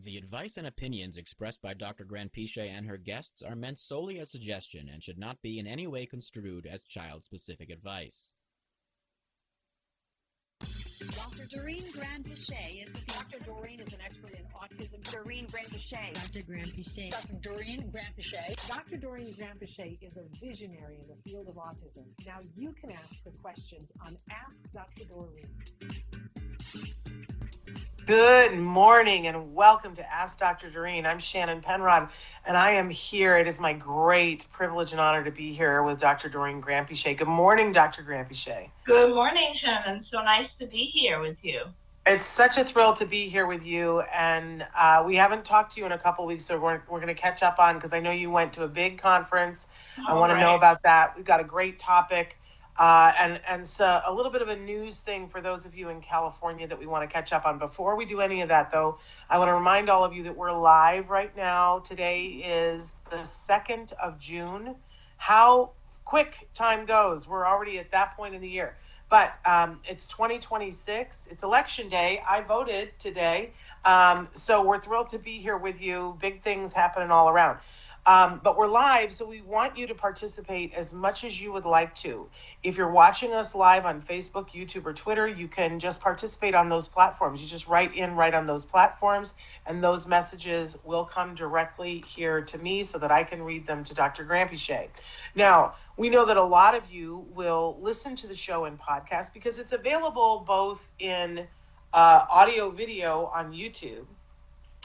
The advice and opinions expressed by Dr. Granpeesheh and her guests are meant solely as suggestion and should not be in any way construed as child-specific advice. Dr. Doreen Granpeesheh is Dr. Doreen is an expert in autism. Doreen Granpeesheh. Dr. Granpeesheh. Dr. Doreen Granpeesheh. Dr. Doreen Granpeesheh is a visionary in the field of autism. Now you can ask her questions on Ask Dr. Doreen. Good morning and welcome to Ask Dr. Doreen. I'm Shannon Penrod and I am here. It is my great privilege and honor to be here with Dr. Doreen Granpeesheh. Good morning, Dr. Granpeesheh. Good morning, Shannon. So nice to be here with you. It's such a thrill to be here with you, and we haven't talked to you in a couple weeks, so we're going to catch up on, because I know you went to a big conference. I want to know about that. We've got a great topic. And so a little bit of a news thing for those of you in California that we want to catch up on. Before we do any of that, though, I want to remind all of you that we're live right now. Today is the 2nd of June. How quick time goes. We're already at that point in the year. But it's 2026. It's election day. I voted today. So we're thrilled to be here with you. Big things happening all around. But we're live, so we want you to participate as much as you would like to. If you're watching us live on Facebook, YouTube, or Twitter, you can just participate on those platforms. You just write on those platforms, and those messages will come directly here to me so that I can read them to Dr. Granpeesheh. Now, we know that a lot of you will listen to the show in podcast because it's available both in audio, video on YouTube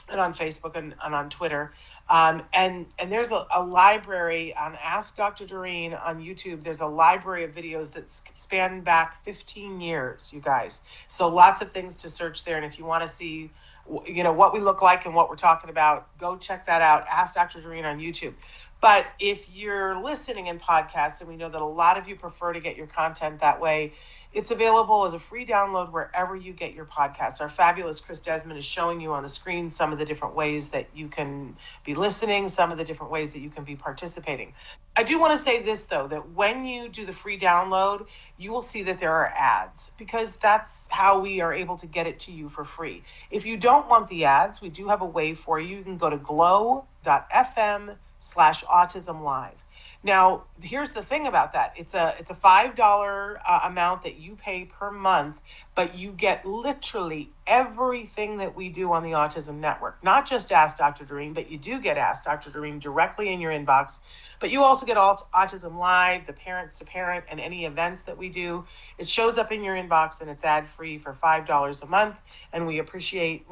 and on Facebook and on Twitter. And there's a library on Ask Dr. Doreen on YouTube. There's a library of videos that span back 15 years, you guys. So lots of things to search there. And if you want to see, what we look like and what we're talking about, go check that out. Ask Dr. Doreen on YouTube. But if you're listening in podcasts, and we know that a lot of you prefer to get your content that way, it's available as a free download wherever you get your podcasts. Our fabulous Chris Desmond is showing you on the screen some of the different ways that you can be listening, some of the different ways that you can be participating. I do want to say this, though, that when you do the free download, you will see that there are ads, because that's how we are able to get it to you for free. If you don't want the ads, we do have a way for you. You can go to glow.fm/autism live. Now, here's the thing about that. It's a $5 amount that you pay per month, but you get literally everything that we do on the Autism Network. Not just Ask Dr. Doreen, but you do get Ask Dr. Doreen directly in your inbox. But you also get Autism Live, the Parents to Parent, and any events that we do. It shows up in your inbox, and it's ad-free for $5 a month. And we appreciate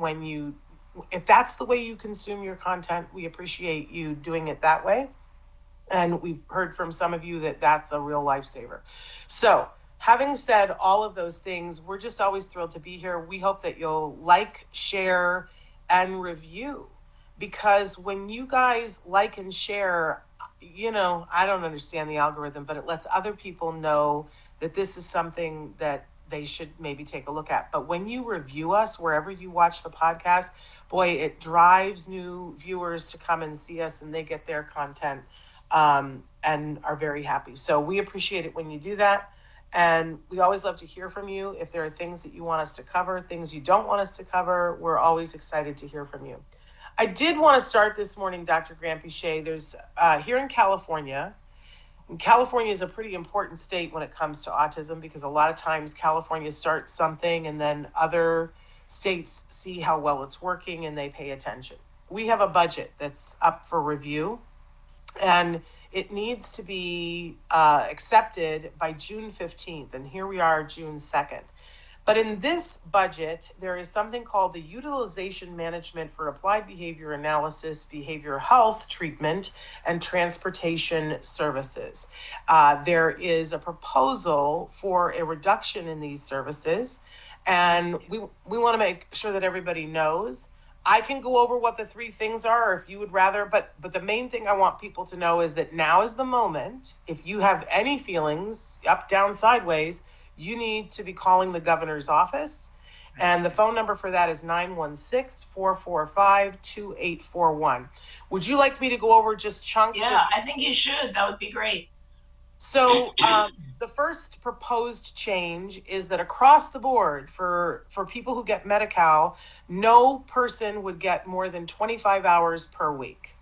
if that's the way you consume your content, we appreciate you doing it that way. And we've heard from some of you that that's a real lifesaver. So having said all of those things, we're just always thrilled to be here. We hope that you'll like, share, and review, because when you guys like and share, I don't understand the algorithm, but it lets other people know that this is something that they should maybe take a look at. But when you review us, wherever you watch the podcast, boy, it drives new viewers to come and see us, and they get their content and are very happy. So we appreciate it when you do that. And we always love to hear from you. If there are things that you want us to cover, things you don't want us to cover, we're always excited to hear from you. I did want to start this morning, Dr. Granpeesheh. There's here in California, and California is a pretty important state when it comes to autism, because a lot of times California starts something and then other states see how well it's working and they pay attention. We have a budget that's up for review, and it needs to be accepted by June 15th. And here we are, June 2nd. But in this budget, there is something called the Utilization Management for Applied Behavior Analysis, Behavioral Health Treatment, and Transportation Services. There is a proposal for a reduction in these services. And we want to make sure that everybody knows. I can go over what the three things are if you would rather, but the main thing I want people to know is that now is the moment. If you have any feelings, up, down, sideways, you need to be calling the governor's office. And the phone number for that is 916-445-2841. Would you like me to go over just chunk? Yeah, I think you should. That would be great. So the first proposed change is that across the board for people who get Medi-Cal, no person would get more than 25 hours per week.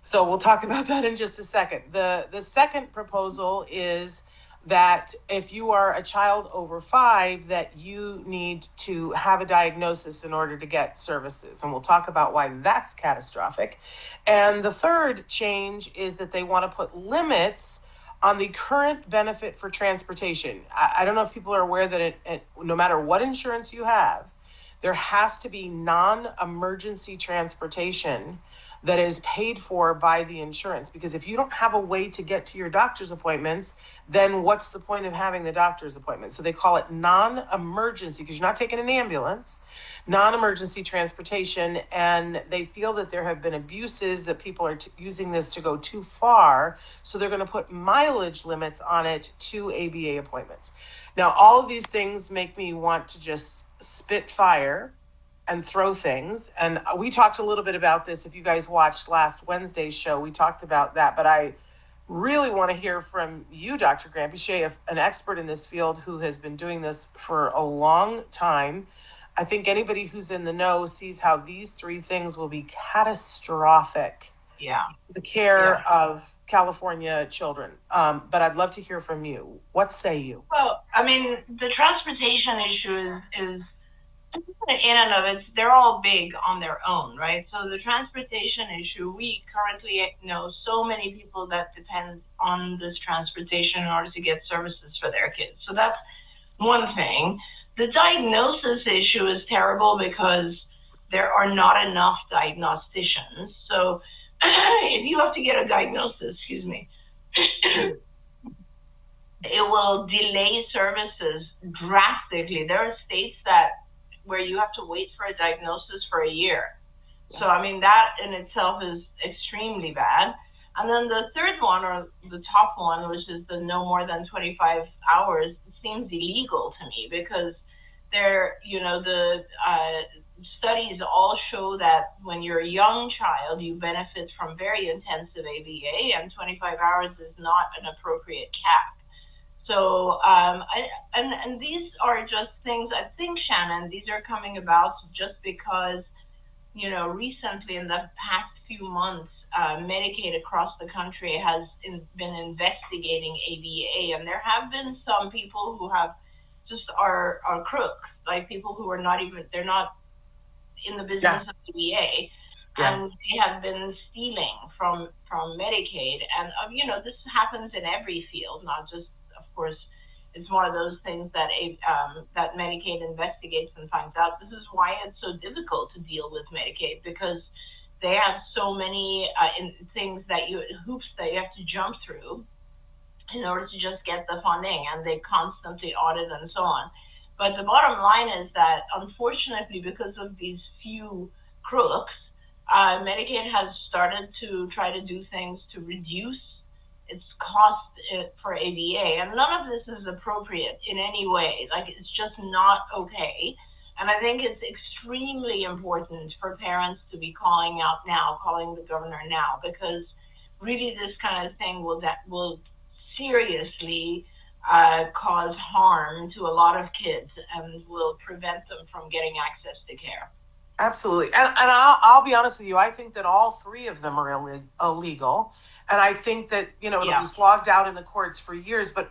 So we'll talk about that in just a second. The second proposal is that if you are a child over 5, that you need to have a diagnosis in order to get services. And we'll talk about why that's catastrophic. And the third change is that they want to put limits on the current benefit for transportation. I don't know if people are aware that no matter what insurance you have, there has to be non-emergency transportation that is paid for by the insurance. Because if you don't have a way to get to your doctor's appointments, then what's the point of having the doctor's appointment? So they call it non-emergency, because you're not taking an ambulance, non-emergency transportation. And they feel that there have been abuses, that people are using this to go too far. So they're going to put mileage limits on it to ABA appointments. Now, all of these things make me want to just spit fire and throw things. And we talked a little bit about this. If you guys watched last Wednesday's show, we talked about that. But I really want to hear from you, Dr. Granpeesheh, an expert in this field who has been doing this for a long time. I think anybody who's in the know sees how these 3 things will be catastrophic to the care of California children. But I'd love to hear from you. What say you? Well, I mean, the transportation issue is in and of it, they're all big on their own, right? So the transportation issue, we currently know so many people that depend on this transportation in order to get services for their kids. So that's one thing. The diagnosis issue is terrible because there are not enough diagnosticians. So if you have to get a diagnosis, it will delay services drastically. There are states where you have to wait for a diagnosis for a year. So, I mean, that in itself is extremely bad. And then the third one, or the top one, which is the no more than 25 hours, seems illegal to me because the studies all show that when you're a young child, you benefit from very intensive ABA, and 25 hours is not an appropriate cap. So, and these are just things, I think, Shannon, these are coming about just because, recently in the past few months, Medicaid across the country has been investigating ABA, and there have been some people who have just are crooks, like people who are they're not in the business of ABA, and they have been stealing from Medicaid. And, this happens in every field, not just, of course, it's one of those things that that Medicaid investigates and finds out. This is why it's so difficult to deal with Medicaid, because they have so many hoops that you have to jump through in order to just get the funding, and they constantly audit and so on. But the bottom line is that, unfortunately, because of these few crooks, Medicaid has started to try to do things to reduce its cost for ABA, and none of this is appropriate in any way. Like, it's just not okay. And I think it's extremely important for parents to be calling the governor now, because really this kind of thing will seriously cause harm to a lot of kids and will prevent them from getting access to care. Absolutely. And I'll be honest with you, I think that all 3 of them are illegal. And I think that, it'll be slogged out in the courts for years, but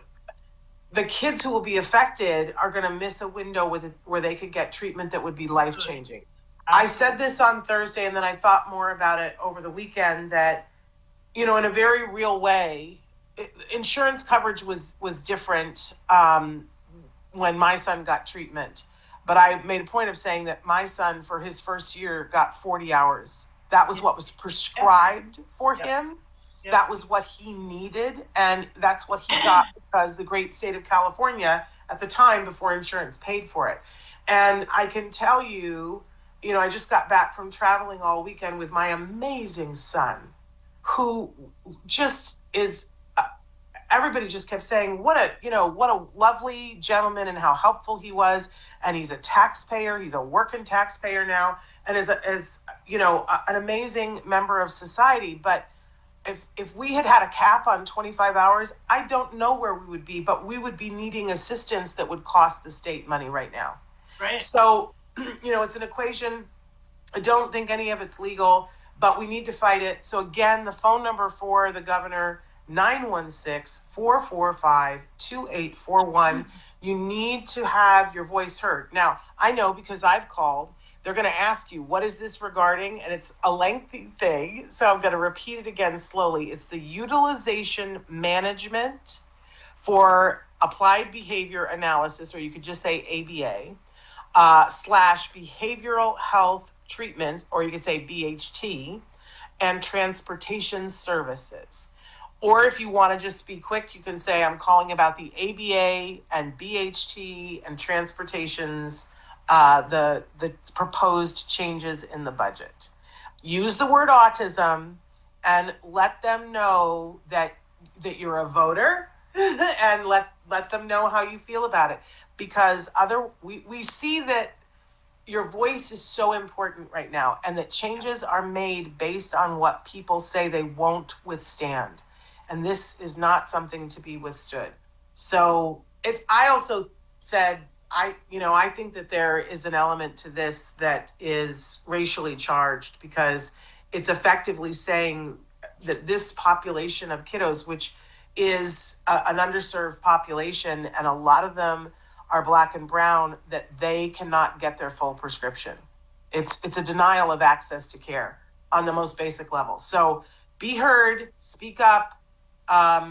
the kids who will be affected are going to miss a window where they could get treatment that would be life-changing. I said this on Thursday, and then I thought more about it over the weekend, that, in a very real way, insurance coverage was different when my son got treatment. But I made a point of saying that my son, for his first year, got 40 hours. That was what was prescribed for him. That was what he needed, and that's what he got because the great state of California at the time, before insurance paid for it. And I can tell you, I just got back from traveling all weekend with my amazing son, who just is, everybody just kept saying, what a lovely gentleman and how helpful he was. And he's a taxpayer. He's a working taxpayer now, and is an amazing member of society. But if we had had a cap on 25 hours, I don't know where we would be, but we would be needing assistance that would cost the state money right now. Right. So, it's an equation. I don't think any of it's legal, but we need to fight it. So again, the phone number for the governor, 916-445-2841. You need to have your voice heard. Now, I know because I've called, they're going to ask you, what is this regarding? And it's a lengthy thing. So I'm going to repeat it again slowly. It's the utilization management for applied behavior analysis, or you could just say ABA, / behavioral health treatment, or you could say BHT, and transportation services. Or if you want to just be quick, you can say, I'm calling about the ABA and BHT and transportations, the proposed changes in the budget. Use the word autism and let them know that you're a voter and let them know how you feel about it. Because we see that your voice is so important right now, and that changes are made based on what people say they won't withstand. And this is not something to be withstood. So I also said, I think that there is an element to this that is racially charged, because it's effectively saying that this population of kiddos, which is an underserved population, and a lot of them are Black and brown, that they cannot get their full prescription. It's a denial of access to care on the most basic level. So be heard, speak up,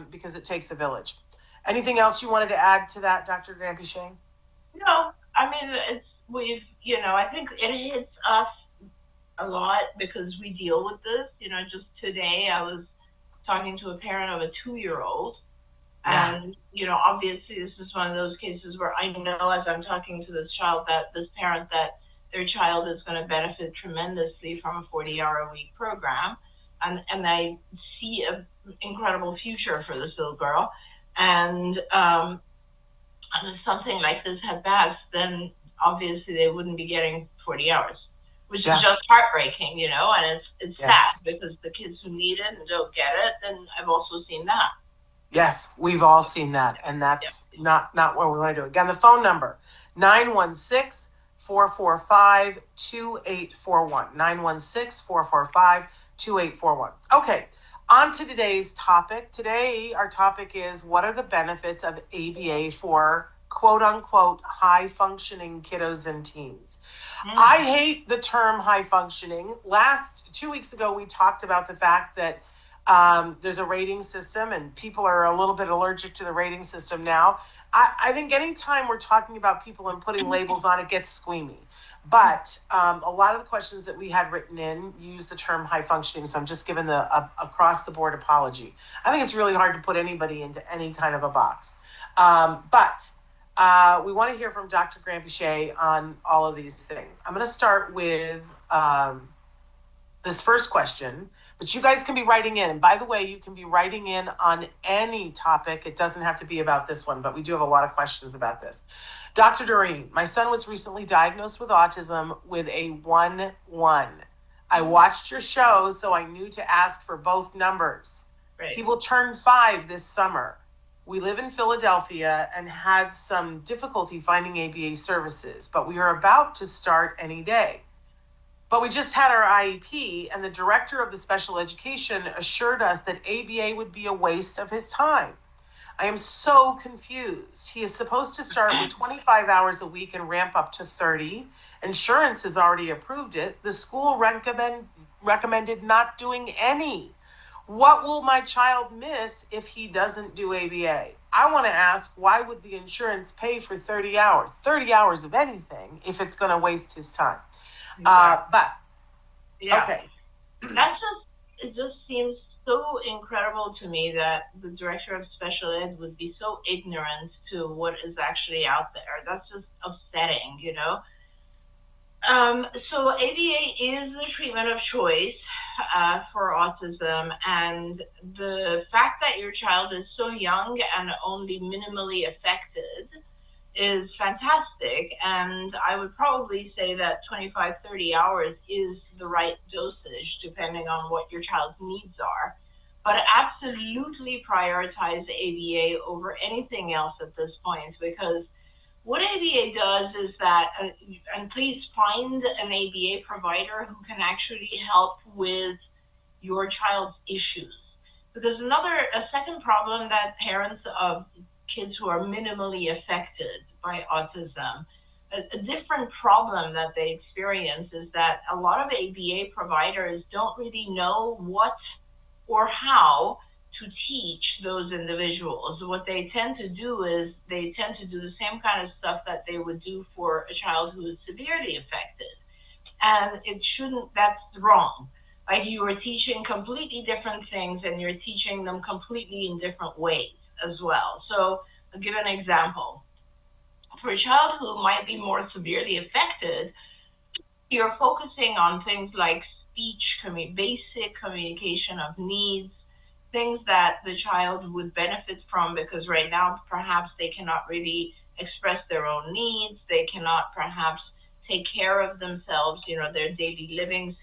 because it takes a village. Anything else you wanted to add to that, Dr. Granpeesheh? No, I mean, I think it hits us a lot because we deal with this. Just today I was talking to a parent of a 2-year-old. Yeah. And, obviously this is one of those cases where I know, as I'm talking to this parent, that their child is going to benefit tremendously from a 40-hour-a-week program. And I see an incredible future for this little girl. And if something like this had passed, then obviously they wouldn't be getting 40 hours, which is just heartbreaking, and it's sad, because the kids who need it and don't get it, then I've also seen that. Yes, we've all seen that, and that's not what we want to do. Again, the phone number, 916-445-2841, 916-445-2841. Okay, on to today's topic. Today, our topic is, what are the benefits of ABA for quote-unquote high-functioning kiddos and teens? I hate the term high-functioning. 2 weeks ago, we talked about the fact that there's a rating system, and people are a little bit allergic to the rating system now. I think anytime we're talking about people and putting labels on, it gets squeamy. But a lot of the questions that we had written in use the term high functioning, so I'm just giving the across the board apology. I think it's really hard to put anybody into any kind of a box. But we want to hear from Dr. Granpeesheh on all of these things. I'm going to start with this first question, but you guys can be writing in. And by the way, you can be writing in on any topic. It doesn't have to be about this one, but we do have a lot of questions about this. Dr. Doreen, my son was recently diagnosed with autism with a 1-1. I watched your show, so I knew to ask for both numbers. Right. He will turn 5 this summer. We live in Philadelphia and had some difficulty finding ABA services, but we are about to start any day. But we just had our IEP, and the director of the special education assured us that ABA would be a waste of his time. I am so confused. He is supposed to start with 25 hours a week and ramp up to 30. Insurance has already approved it. The school recommended not doing any. What will my child miss if he doesn't do ABA? I want to ask, why would the insurance pay for 30 hours of anything if it's going to waste his time? But okay. It just seems so incredible to me that the director of special ed would be so ignorant to what is actually out there. That's just upsetting, So ABA is the treatment of choice for autism, and the fact that your child is so young and only minimally affected is fantastic. And I would probably say that 25-30 hours is the right dosage depending on what your child's needs are. but absolutely prioritize ABA over anything else at this point, because what ABA does is that, and please find an ABA provider who can actually help with your child's issues. Because a second problem that parents of kids who are minimally affected by autism, a different problem that they experience is that a lot of ABA providers don't really know what or how to teach those individuals. What they tend to do is they tend to do the same kind of stuff that they would do for a child who is severely affected. And that's wrong. Like, you are teaching completely different things, and you're teaching them completely in different ways as well. So I'll give an example. For a child who might be more severely affected, you're focusing on things like speech, basic communication of needs, things that the child would benefit from, because right now perhaps they cannot really express their own needs, they cannot perhaps take care of themselves, their daily living,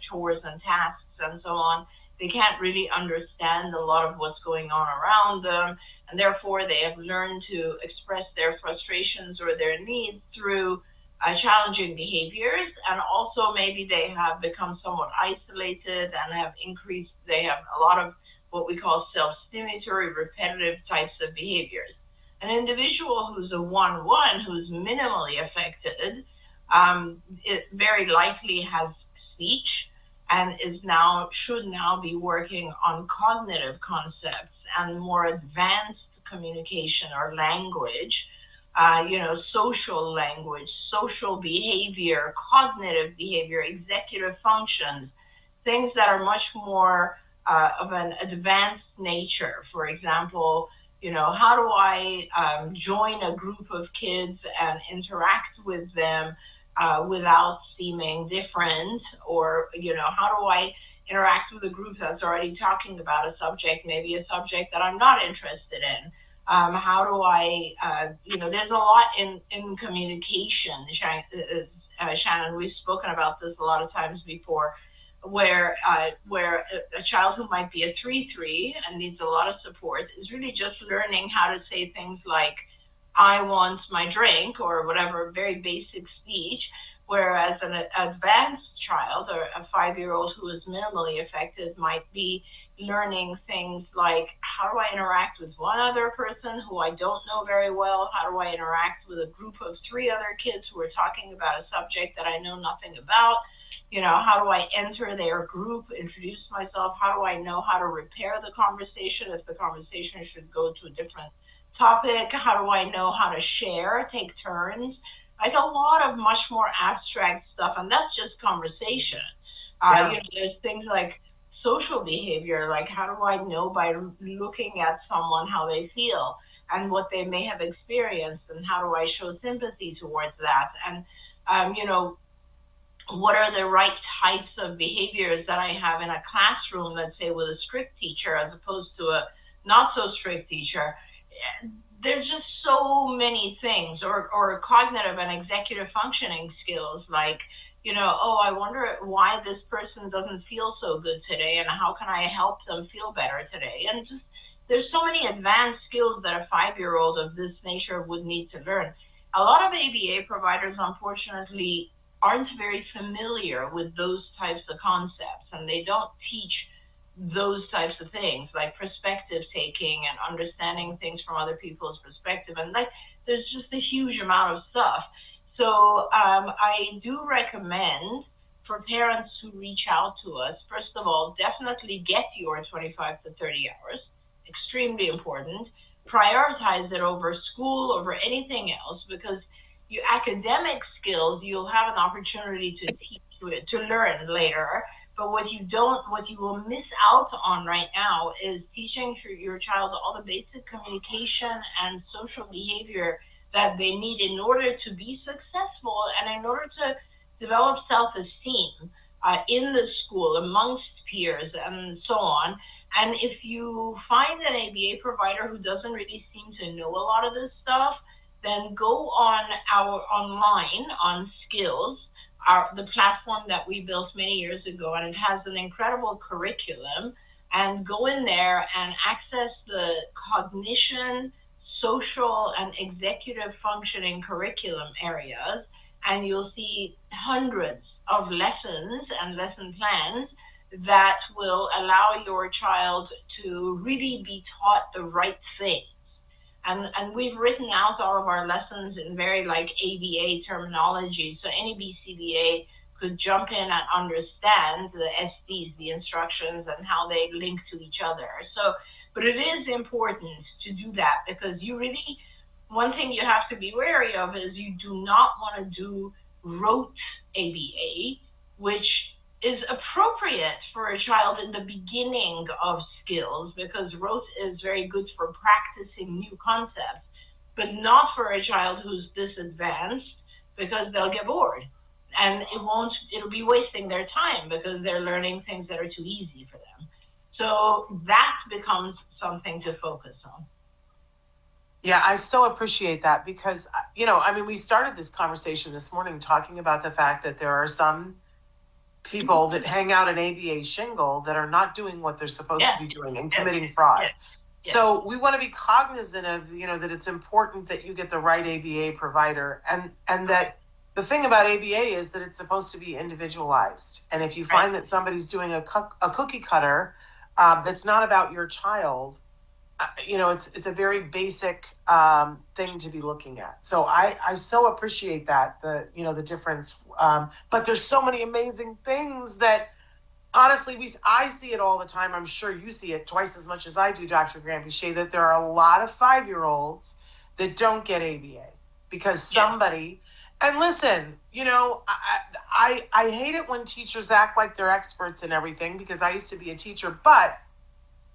chores and tasks and so on. They can't really understand a lot of what's going on around them, and therefore they have learned to express their frustrations or their needs through challenging behaviors, and also maybe they have become somewhat isolated and they have a lot of what we call self-stimulatory, repetitive types of behaviors. An individual who's a 1-1, who's minimally affected, it very likely has speech and should now be working on cognitive concepts and more advanced communication or language, social language, social behavior, cognitive behavior, executive functions, things that are much more of an advanced nature. For example, how do I join a group of kids and interact with them without seeming different, or how do I interact with a group that's already talking about a subject, maybe a subject that I'm not interested in. How do I, there's a lot in communication, Shannon, we've spoken about this a lot of times before, where a child who might be a 3-3 and needs a lot of support is really just learning how to say things like, I want my drink, or whatever, very basic speech, whereas an advanced child or a 5-year-old who is minimally affected might be learning things like, how do I interact with one other person who I don't know very well? How do I interact with a group of 3 other kids who are talking about a subject that I know nothing about? How do I enter their group, introduce myself? How do I know how to repair the conversation if the conversation should go to a different topic? How do I know how to share, take turns? Like, a lot of much more abstract stuff, and that's just conversation. There's things like social behavior, like how do I know by looking at someone how they feel and what they may have experienced, and how do I show sympathy towards that? And, what are the right types of behaviors that I have in a classroom, let's say with a strict teacher as opposed to a not so strict teacher? There's just so many things, or cognitive and executive functioning skills, like, I wonder why this person doesn't feel so good today, and how can I help them feel better today? And just, there's so many advanced skills that a 5-year-old of this nature would need to learn. A lot of ABA providers, unfortunately, aren't very familiar with those types of concepts, and they don't teach those types of things like perspective taking and understanding things from other people's perspective. And there's just a huge amount of stuff. So I do recommend for parents who reach out to us, first of all, definitely get your 25 to 30 hours, extremely important. Prioritize it over school, over anything else, because your academic skills, you'll have an opportunity to teach, to learn later. But what you will miss out on right now is teaching your child all the basic communication and social behavior that they need in order to be successful and in order to develop self-esteem in the school, amongst peers, and so on. And if you find an ABA provider who doesn't really seem to know a lot of this stuff, then go on our online on Skills, the platform that we built many years ago, and it has an incredible curriculum and go in there and access the cognition, social, and executive functioning curriculum areas, and you'll see hundreds of lessons and lesson plans that will allow your child to really be taught the right things. And we've written out all of our lessons in very like ABA terminology, so any BCBA could jump in and understand the SDs, the instructions, and how they link to each other. So, but it is important to do that, because you really, one thing you have to be wary of is you do not want to do rote ABA, which is appropriate for a child in the beginning of skills, because rote is very good for practicing new concepts, but not for a child who's this advanced, because they'll get bored and it'll be wasting their time because they're learning things that are too easy for them. So that becomes something to focus on. Yeah, I so appreciate that, because, we started this conversation this morning talking about the fact that there are some people that hang out an ABA shingle that are not doing what they're supposed to be doing and committing fraud. So we want to be cognizant of, that it's important that you get the right ABA provider, and that the thing about ABA is that it's supposed to be individualized. And if you find that somebody's doing a cookie cutter that's not about your child, it's a very basic thing to be looking at. So I so appreciate that, the difference. But there's so many amazing things that, honestly, I see it all the time. I'm sure you see it twice as much as I do, Dr. Granpeesheh, that there are a lot of 5-year-olds that don't get ABA because somebody, and listen, I hate it when teachers act like they're experts in everything, because I used to be a teacher, but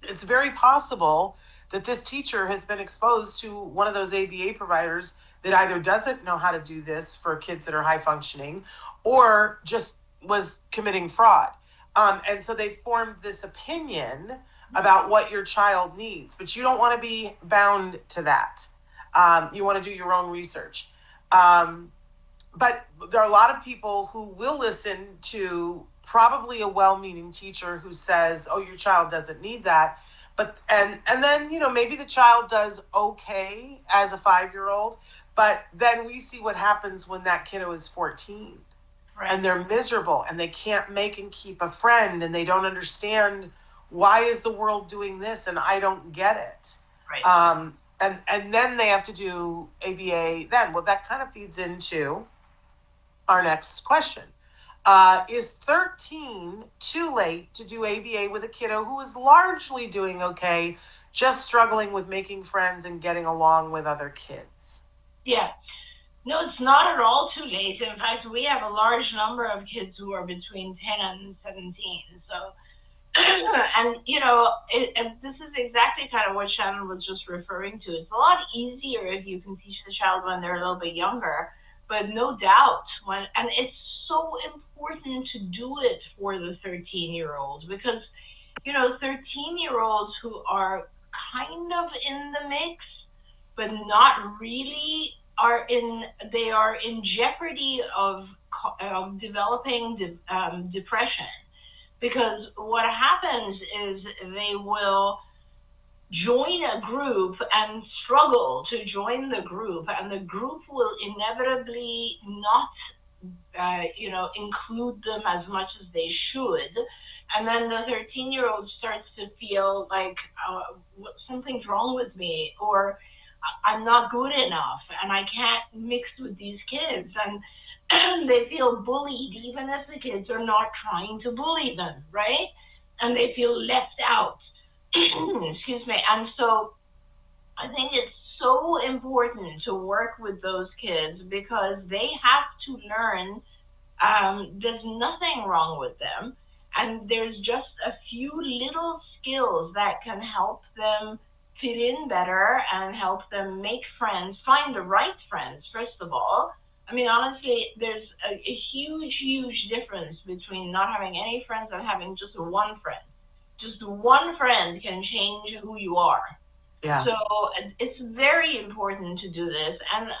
it's very possible that this teacher has been exposed to one of those ABA providers that either doesn't know how to do this for kids that are high functioning, or just was committing fraud. And so they formed this opinion about what your child needs, but you don't want to be bound to that. You want to do your own research. But there are a lot of people who will listen to probably a well-meaning teacher who says, oh, your child doesn't need that. But and then, maybe the child does okay as a 5-year-old, but then we see what happens when that kiddo is 14 and they're miserable and they can't make and keep a friend, and they don't understand, why is the world doing this and I don't get it. And then they have to do ABA then. Well, that kind of feeds into our next question. Is 13 too late to do ABA with a kiddo who is largely doing okay, just struggling with making friends and getting along with other kids? Yeah. No, it's not at all too late. In fact, we have a large number of kids who are between 10 and 17. So, and this is exactly kind of what Shannon was just referring to. It's a lot easier if you can teach the child when they're a little bit younger, but no doubt and it's so important to do it for the 13-year-olds, because 13-year-olds who are kind of in the mix but not really they are in jeopardy of developing depression, because what happens is they will join a group and struggle to join the group, and the group will inevitably not include them as much as they should. And then the 13-year-old starts to feel like something's wrong with me, or I'm not good enough and I can't mix with these kids. And they feel bullied even if the kids are not trying to bully them, right? And they feel left out. Excuse me. And so I think it's so important to work with those kids, because they have to learn there's nothing wrong with them, and there's just a few little skills that can help them fit in better and help them make friends, find the right friends, first of all. I mean, honestly, there's a huge difference between not having any friends and having just one friend. Just one friend can change who you are. Yeah. So it's very important to do this. And,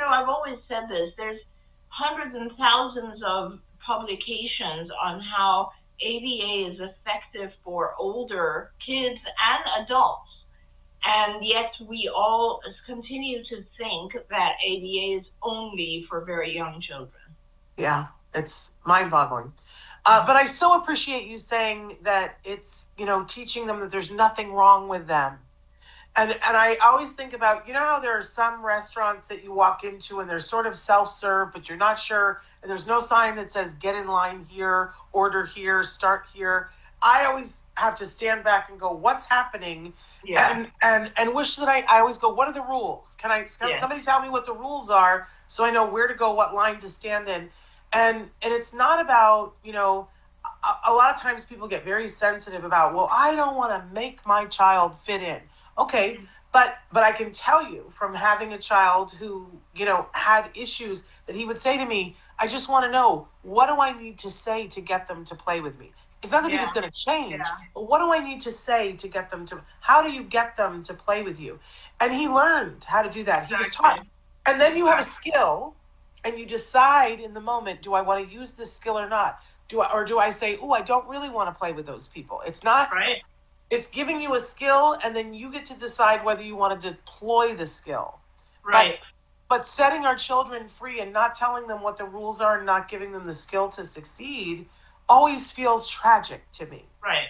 I've always said this, there's hundreds and thousands of publications on how ABA is effective for older kids and adults. And yet we all continue to think that ABA is only for very young children. Yeah, it's mind-boggling. But I so appreciate you saying that it's, teaching them that there's nothing wrong with them. And I always think about, how there are some restaurants that you walk into and they're sort of self-serve, but you're not sure, and there's no sign that says get in line here, order here, start here. I always have to stand back and go, what's happening? Yeah. And wish that I always go, what are the rules? Can somebody tell me what the rules are so I know where to go, what line to stand in? And it's not about, a lot of times people get very sensitive about, well, I don't want to make my child fit in. Okay, but I can tell you from having a child who, had issues that he would say to me, I just want to know, what do I need to say to get them to play with me? It's not that he was going to change, but what do I need to say to get them to, how do you get them to play with you? And he learned how to do that. He was taught. And then you have a skill and you decide in the moment, do I want to use this skill or not? Do I say, oh, I don't really want to play with those people? It's not, right. It's giving you a skill and then you get to decide whether you want to deploy the skill. Right. But setting our children free and not telling them what the rules are and not giving them the skill to succeed always feels tragic to me. Right.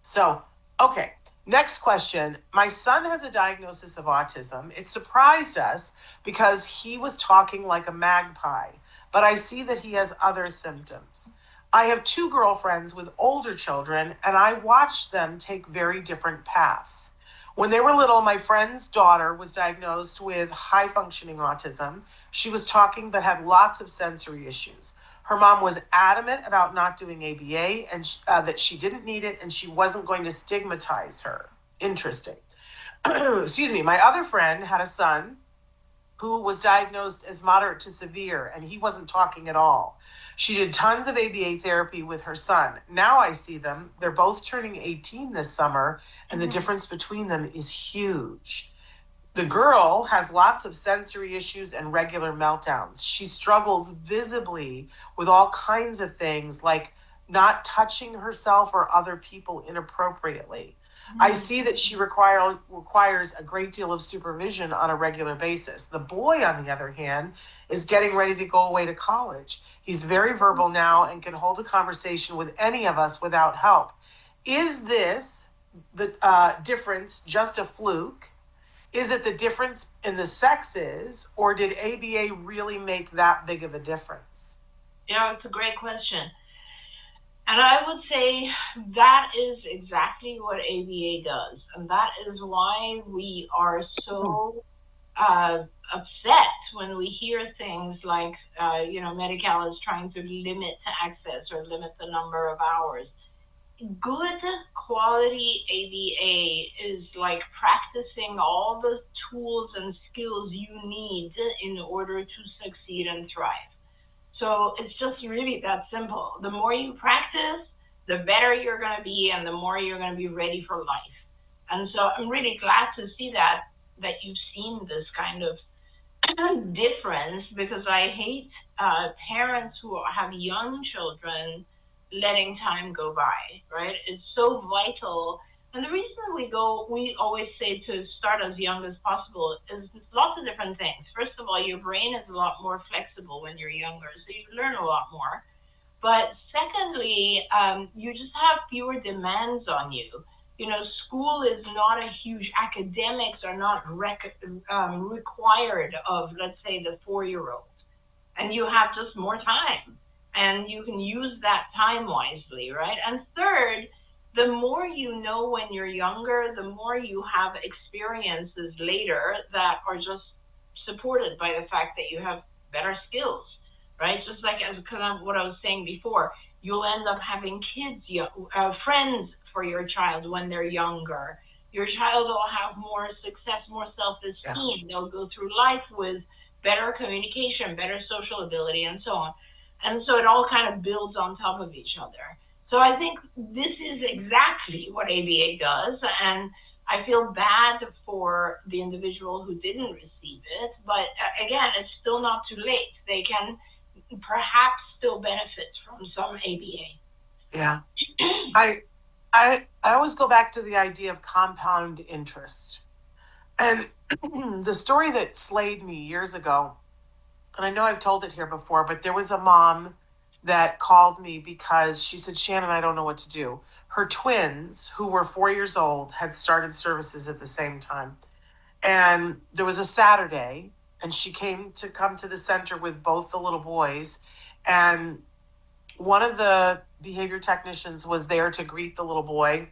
So, okay. Next question. My son has a diagnosis of autism. It surprised us because he was talking like a magpie, but I see that he has other symptoms. I have 2 girlfriends with older children, and I watched them take very different paths. When they were little, my friend's daughter was diagnosed with high-functioning autism. She was talking but had lots of sensory issues. Her mom was adamant about not doing ABA and that she didn't need it and she wasn't going to stigmatize her. Interesting. Excuse me. My other friend had a son who was diagnosed as moderate to severe, and he wasn't talking at all. She did tons of ABA therapy with her son. Now I see them. They're both turning 18 this summer, and the difference between them is huge. The girl has lots of sensory issues and regular meltdowns. She struggles visibly with all kinds of things like not touching herself or other people inappropriately. I see that she requires a great deal of supervision on a regular basis. The boy, on the other hand, is getting ready to go away to college. He's very verbal now and can hold a conversation with any of us without help. Is this the difference just a fluke? Is it the difference in the sexes, or did ABA really make that big of a difference? Yeah, it's a great question. And I would say that is exactly what ABA does. And that is why we are so upset when we hear things like, Medi-Cal is trying to limit access or limit the number of hours. Good quality ABA is like practicing all the tools and skills you need in order to succeed and thrive. So it's just really that simple. The more you practice, the better you're going to be and the more you're going to be ready for life. And so I'm really glad to see that you've seen this kind of difference, because I hate parents who have young children letting time go by, right? It's so vital. And the reason we always say to start as young as possible is lots of different things. First of all, your brain is a lot more flexible when you're younger, so you learn a lot more. But secondly, you just have fewer demands on you. School is not a huge, academics are not required of, let's say, the 4-year-old. And you have just more time. And you can use that time wisely, right? And third, the more you know when you're younger, the more you have experiences later that are just supported by the fact that you have better skills, right? Just like as kind of what I was saying before, you'll end up having kids, friends for your child when they're younger. Your child will have more success, more self-esteem. Yeah. They'll go through life with better communication, better social ability, and so on. And so it all kind of builds on top of each other. So I think this is exactly what ABA does, and I feel bad for the individual who didn't receive it, but again, it's still not too late. They can perhaps still benefit from some ABA. Yeah. I always go back to the idea of compound interest. And the story that slayed me years ago, and I know I've told it here before, but there was a mom that called me because she said, Shannon, I don't know what to do. Her twins, who were 4 years old, had started services at the same time. And there was a Saturday, and she come to the center with both the little boys. And one of the behavior technicians was there to greet the little boy,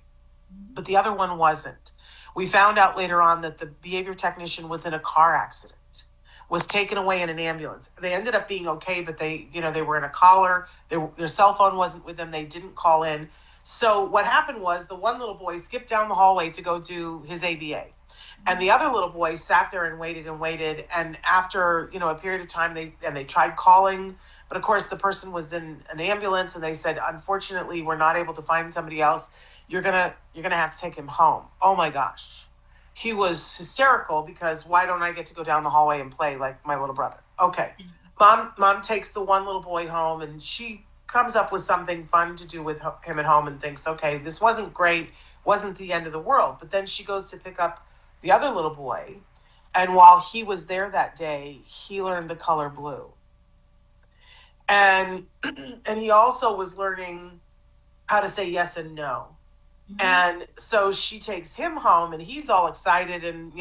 but the other one wasn't. We found out later on that the behavior technician was in a car accident, was taken away in an ambulance. They ended up being okay, but they were in a collar. Their cell phone wasn't with them. They didn't call in. So what happened was the one little boy skipped down the hallway to go do his ABA. And the other little boy sat there and waited. And after, a period of time, they tried calling. But of course, the person was in an ambulance, and they said, unfortunately, we're not able to find somebody else. You're gonna have to take him home. Oh my gosh. He was hysterical because why don't I get to go down the hallway and play like my little brother? Okay. Mom takes the one little boy home, and she comes up with something fun to do with him at home and thinks, okay, this wasn't great, wasn't the end of the world. But then she goes to pick up the other little boy, and while he was there that day, he learned the color blue. And he also was learning how to say yes and no. Mm-hmm. And so she takes him home, and he's all excited and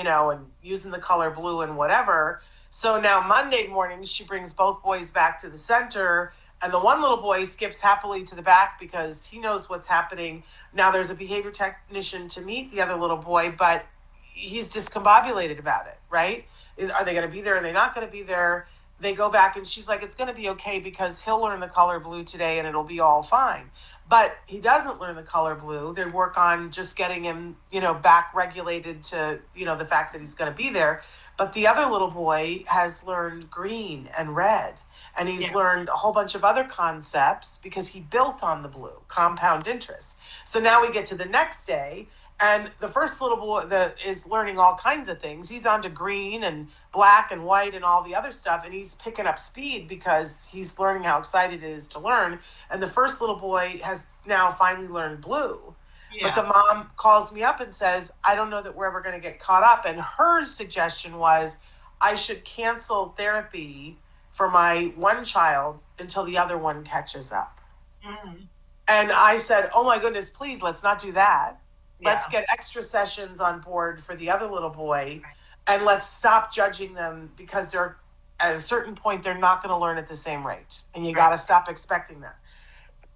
using the color blue and whatever. So now Monday morning, she brings both boys back to the center, and the one little boy skips happily to the back because he knows what's happening. Now there's a behavior technician to meet the other little boy, but he's discombobulated about it, right? Are they going to be there? Are they not going to be there? They go back, and she's like, it's going to be okay because he'll learn the color blue today and it'll be all fine. But he doesn't learn the color blue. They work on just getting him, back regulated to, the fact that he's going to be there. But the other little boy has learned green and red, and he's learned a whole bunch of other concepts because he built on the blue, compound interest. So now we get to the next day, and the first little boy is learning all kinds of things. He's on to green and black and white and all the other stuff, and he's picking up speed because he's learning how excited it is to learn. And the first little boy has now finally learned blue. Yeah. But the mom calls me up and says, I don't know that we're ever going to get caught up. And her suggestion was I should cancel therapy for my one child until the other one catches up. Mm-hmm. And I said, oh my goodness, please, let's not do that. Yeah. Let's get extra sessions on board for the other little boy, and let's stop judging them because they're at a certain point, they're not going to learn at the same rate, and you got to stop expecting that.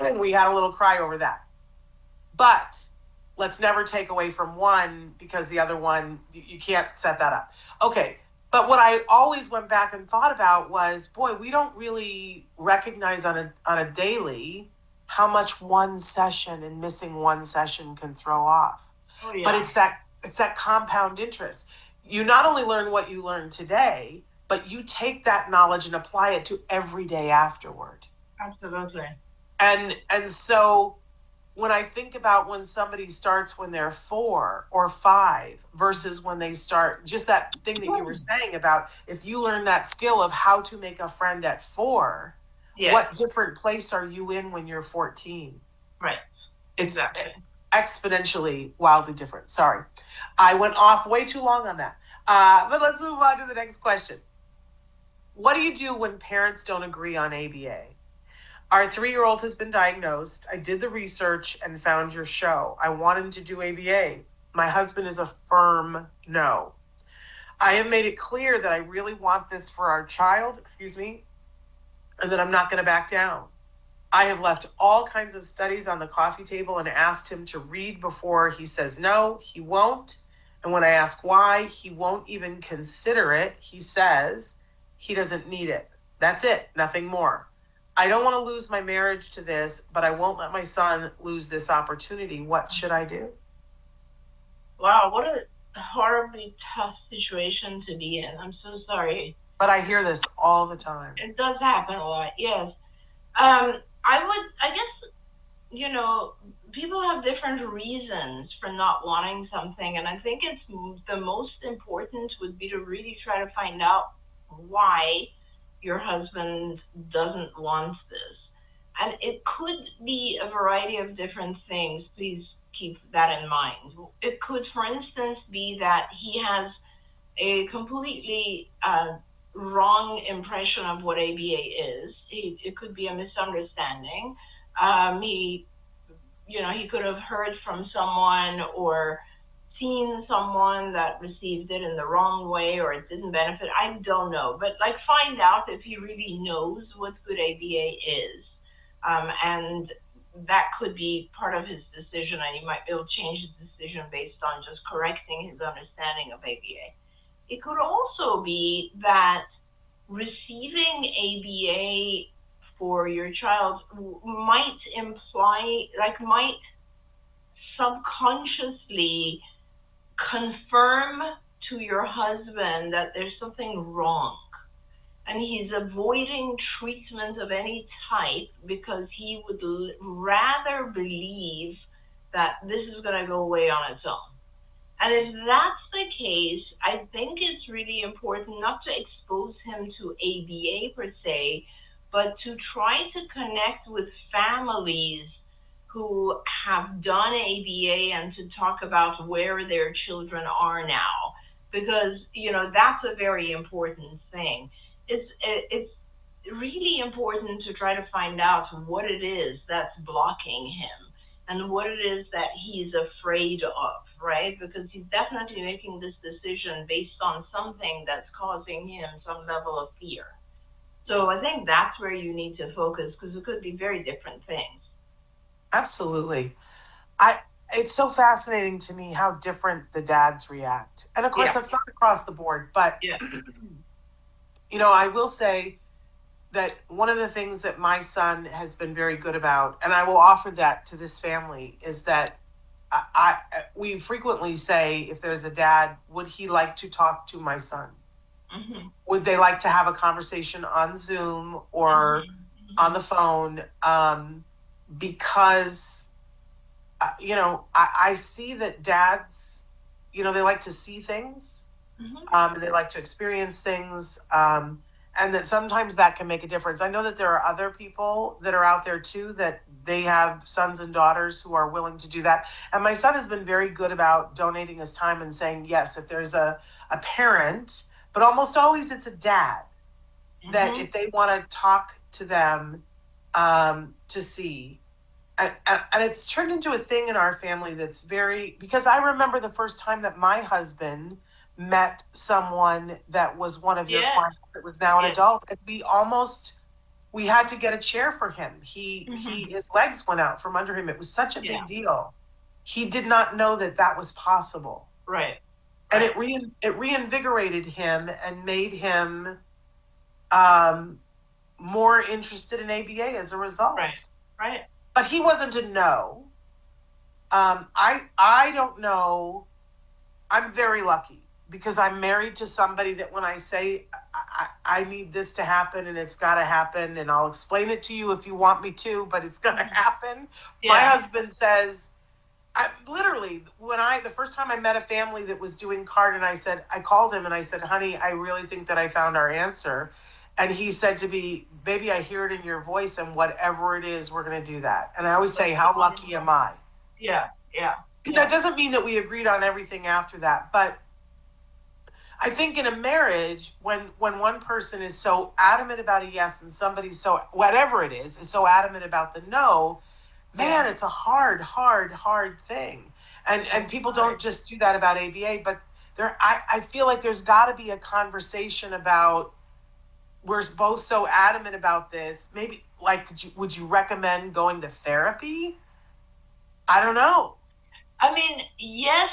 And we had a little cry over that. But let's never take away from one because the other one, you can't set that up. Okay. But what I always went back and thought about was, boy, we don't really recognize on a daily how much one session and missing one session can throw off. Oh, yeah. But it's that compound interest. You not only learn what you learned today, but you take that knowledge and apply it to every day afterward. Absolutely. And so when I think about when somebody starts when they're 4 or 5 versus when they start, just that thing that you were saying about if you learn that skill of how to make a friend at 4, what different place are you in when you're 14? Right. It's exponentially wildly different. Sorry. I went off way too long on that. But let's move on to the next question. What do you do when parents don't agree on ABA? Our 3-year-old has been diagnosed. I did the research and found your show. I want him to do ABA. My husband is a firm no. I have made it clear that I really want this for our child, and that I'm not going to back down. I have left all kinds of studies on the coffee table and asked him to read before he says no, he won't. And when I ask why, he won't even consider it. He says he doesn't need it. That's it, nothing more. I don't want to lose my marriage to this, but I won't let my son lose this opportunity. What should I do? Wow, what a horribly tough situation to be in. I'm so sorry. But I hear this all the time. It does happen a lot, yes. I guess, people have different reasons for not wanting something. And I think it's the most important would be to really try to find out why your husband doesn't want this. And it could be a variety of different things. Please keep that in mind. It could, for instance, be that he has a completely wrong impression of what ABA is. It could be a misunderstanding. He could have heard from someone or seen someone that received it in the wrong way, or it didn't benefit. I don't know, but find out if he really knows what good ABA is, and that could be part of his decision, and he might be able to change his decision based on just correcting his understanding of ABA. It could also be that receiving ABA for your child might imply, might subconsciously confirm to your husband that there's something wrong, and he's avoiding treatment of any type because he would rather believe that this is going to go away on its own. And if that's the case, I think it's really important not to expose him to ABA per se, but to try to connect with families who have done ABA and to talk about where their children are now, because that's a very important thing. It's really important to try to find out what it is that's blocking him and what it is that he's afraid of, right? Because he's definitely making this decision based on something that's causing him some level of fear. So I think that's where you need to focus, because it could be very different things. Absolutely. It's so fascinating to me how different the dads react. And of course, that's not across the board, but, I will say that one of the things that my son has been very good about, and I will offer that to this family, is that we frequently say, if there's a dad, would he like to talk to my son? Mm-hmm. Would they like to have a conversation on Zoom or on the phone? Because, I see that dads, they like to see things, and they like to experience things, and that sometimes that can make a difference. I know that there are other people that are out there too, that they have sons and daughters who are willing to do that. And my son has been very good about donating his time and saying, yes, if there's a parent, but almost always it's a dad, that if they want to talk to them, to see. And it's turned into a thing in our family that's because I remember the first time that my husband met someone that was one of your clients that was now an adult, and we had to get a chair for him. His legs went out from under him. It was such a big deal. He did not know that was possible. Right. And it reinvigorated him and made him more interested in ABA as a result. Right. But he wasn't a no. I don't know. I'm very lucky because I'm married to somebody that when I say I need this to happen and it's got to happen, and I'll explain it to you if you want me to, but it's going to happen. Yeah. My husband says, literally, the first time I met a family that was doing CARD, and I called him and I said, honey, I really think that I found our answer. And he said to me, baby, I hear it in your voice, and whatever it is, we're going to do that. And I always say, how lucky am I? Yeah. That doesn't mean that we agreed on everything after that. But I think in a marriage, when one person is so adamant about a yes and somebody whatever it is so adamant about the no, man, it's a hard thing. And people don't just do that about ABA, but I feel like there's got to be a conversation about, we're both so adamant about this. Maybe, would you recommend going to therapy? I don't know. I mean, yes,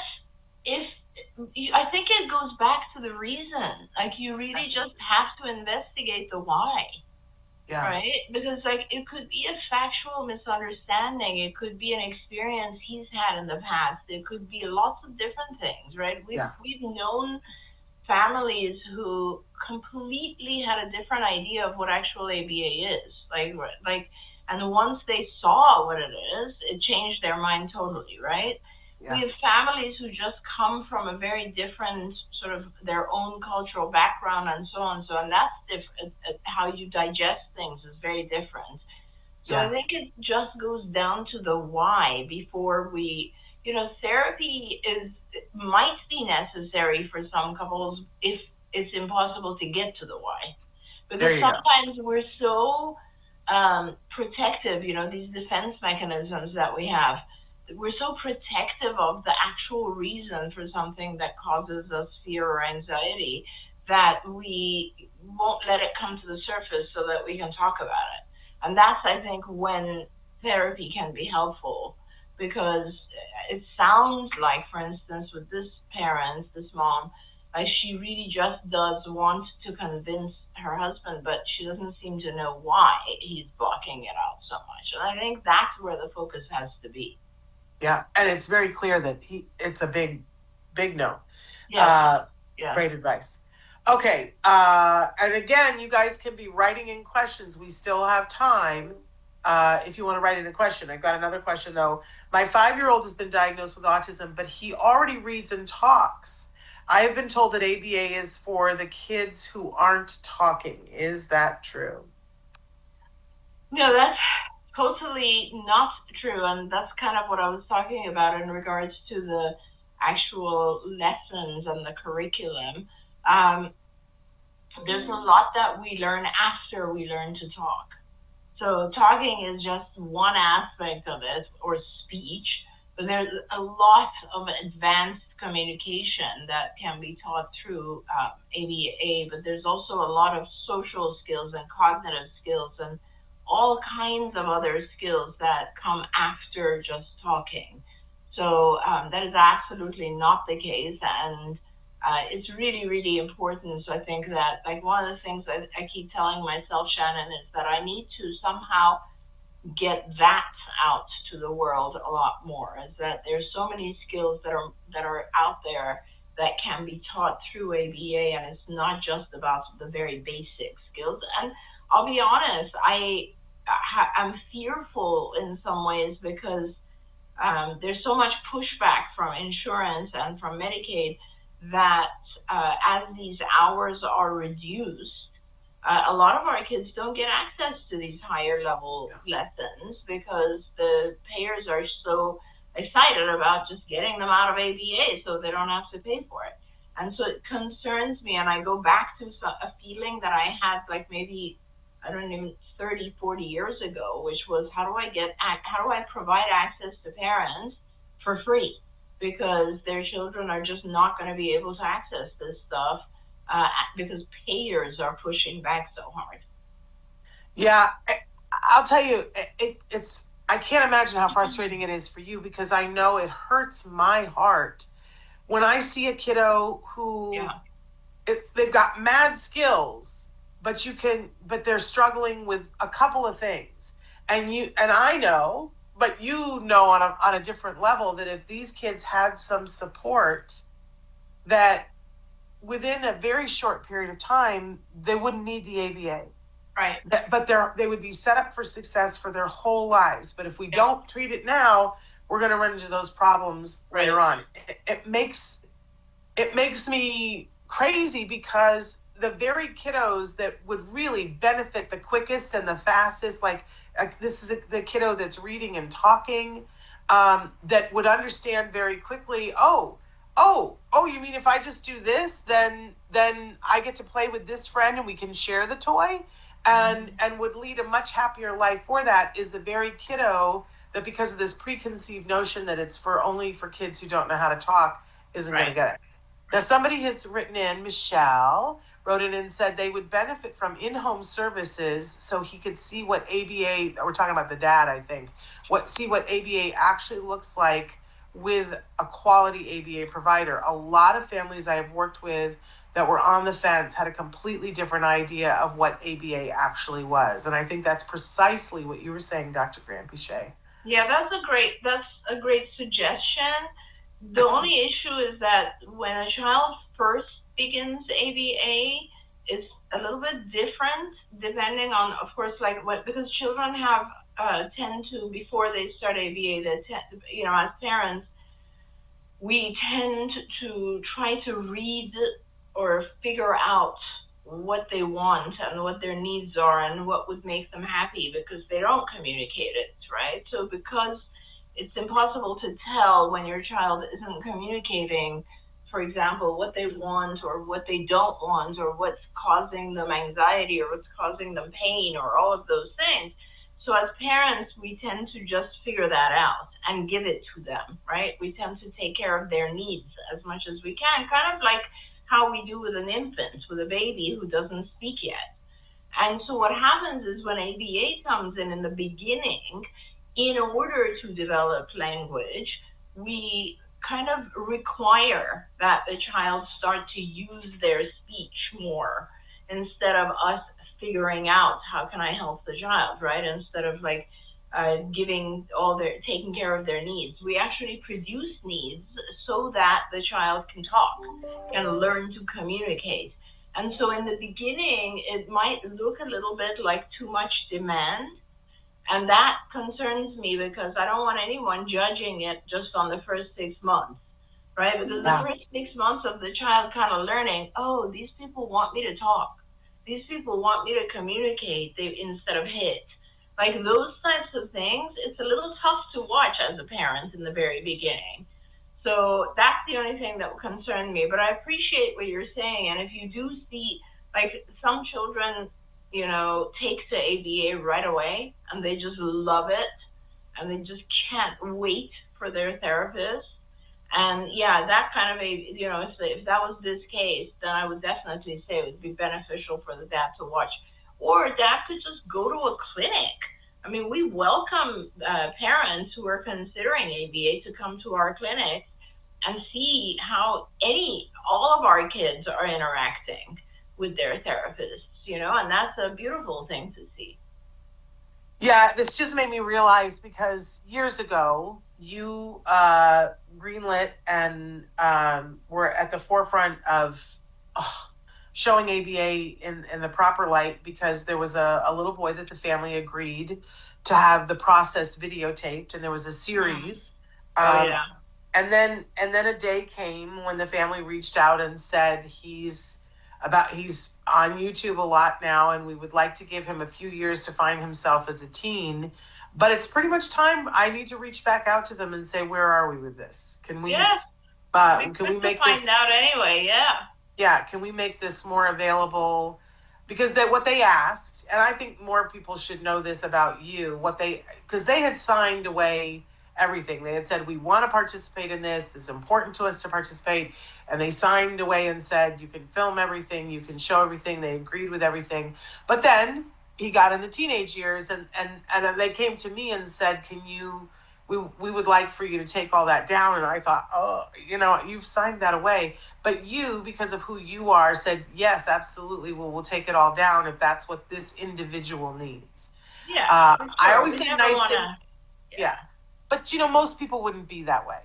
I think it goes back to the reason. You really just have to investigate the why. Yeah. Right? Because it could be a factual misunderstanding. It could be an experience he's had in the past. It could be lots of different things, right? We've known families who completely had a different idea of what actual ABA is. And once they saw what it is, it changed their mind totally, right? Yeah. We have families who just come from a very different sort of their own cultural background and so on. And that's different. How you digest things is very different. So I think it just goes down to the why before we, therapy might be necessary for some couples if it's impossible to get to the why. Because sometimes we're so protective, these defense mechanisms that we have, we're so protective of the actual reason for something that causes us fear or anxiety that we won't let it come to the surface so that we can talk about it. And that's, I think, when therapy can be helpful, because it sounds like, for instance, with this parent, this mom, she really just does want to convince her husband, but she doesn't seem to know why he's blocking it out so much. And I think that's where the focus has to be. Yeah, and it's very clear that it's a big no. Yeah. Great advice. Okay, and again, you guys can be writing in questions. We still have time if you want to write in a question. I've got another question, though. My 5-year-old has been diagnosed with autism, but he already reads and talks. I have been told that ABA is for the kids who aren't talking. Is that true? No, that's totally not true. And that's kind of what I was talking about in regards to the actual lessons and the curriculum. There's a lot that we learn after we learn to talk. So talking is just one aspect of it, or speech, but there's a lot of advanced communication that can be taught through ABA, but there's also a lot of social skills and cognitive skills and all kinds of other skills that come after just talking. So that is absolutely not the case, and it's really, really important. So I think that, like, one of the things that I keep telling myself, Shannon, is that I need to somehow get that out to the world a lot more. Is that there's so many skills that are out there that can be taught through ABA, and it's not just about the very basic skills. And I'll be honest, I'm fearful in some ways because there's so much pushback from insurance and from Medicaid that as these hours are reduced, a lot of our kids don't get access to these higher level lessons because the payers are so excited about just getting them out of ABA so they don't have to pay for it. And so it concerns me, and I go back to a feeling that I had, like, maybe, I don't know, 30, 40 years ago, which was, how do I provide access to parents for free? Because their children are just not going to be able to access this stuff because payers are pushing back so hard. Yeah, I'll tell you, it's I can't imagine how frustrating it is for you, because I know it hurts my heart when I see a kiddo who they've got mad skills, but they're struggling with a couple of things, and I know. But you know on a different level that if these kids had some support, that within a very short period of time, they wouldn't need the ABA. Right. But they would be set up for success for their whole lives. But if we don't treat it now, we're going to run into those problems later on. It makes me crazy, because the very kiddos that would really benefit the quickest and the fastest, like this is the kiddo that's reading and talking, that would understand very quickly. Oh, you mean if I just do this, then I get to play with this friend and we can share the toy, and would lead a much happier life for that, is the very kiddo that, because of this preconceived notion that it's only for kids who don't know how to talk, isn't going to get it. Now, somebody has written in, Michelle wrote in and said they would benefit from in-home services so he could see what ABA, we're talking about the dad, I think, see what ABA actually looks like with a quality ABA provider. A lot of families I have worked with that were on the fence had a completely different idea of what ABA actually was. And I think that's precisely what you were saying, Dr. Granpeesheh. Yeah, that's a great suggestion. The only issue is that when a child first begins ABA, it's a little bit different depending on, of course, because children tend to, before they start ABA, as parents, we tend to try to read or figure out what they want and what their needs are and what would make them happy because they don't communicate it, right? So because it's impossible to tell when your child isn't communicating, for example, what they want or what they don't want or what's causing them anxiety or what's causing them pain or all of those things. So as parents, we tend to just figure that out and give it to them, right? We tend to take care of their needs as much as we can, kind of like how we do with an infant, with a baby who doesn't speak yet. And so what happens is when ABA comes in the beginning, in order to develop language, we kind of require that the child start to use their speech more instead of us figuring out how can I help the child, right? Instead of like taking care of their needs. We actually produce needs so that the child can talk and learn to communicate. And so in the beginning, it might look a little bit like too much demand. And that concerns me because I don't want anyone judging it just on the first 6 months, right? Because the first 6 months of the child kind of learning, oh, these people want me to talk. These people want me to communicate instead of hit. Like those types of things, it's a little tough to watch as a parent in the very beginning. So that's the only thing that would concern me. But I appreciate what you're saying. And if you do see, like some children, take to ABA right away and they just love it and they just can't wait for their therapist. And yeah, that kind of if that was this case, then I would definitely say it would be beneficial for the dad to watch. Or dad could just go to a clinic. I mean, we welcome parents who are considering ABA to come to our clinics and see how all of our kids are interacting with their therapists, and that's a beautiful thing to see. Yeah, this just made me realize because years ago, you greenlit and were at the forefront of showing ABA in the proper light because there was a little boy that the family agreed to have the process videotaped, and there was a series. And then a day came when the family reached out and said he's on YouTube a lot now, and we would like to give him a few years to find himself as a teen. But it's pretty much time I need to reach back out to them and say, where are we with this? Can we? Yes. Can we make this? Find out anyway. Yeah. Yeah. Can we make this more available? Because what they asked, and I think more people should know this about you, because they had signed away everything. They had said, we want to participate in this. It's important to us to participate. And they signed away and said, you can film everything. You can show everything. They agreed with everything. But then he got in the teenage years and they came to me and said, we would like for you to take all that down. And I thought, you've signed that away. But you, because of who you are, said, yes, absolutely. We'll take it all down if that's what this individual needs. Yeah. Sure. I always say nice things. Yeah. But, most people wouldn't be that way.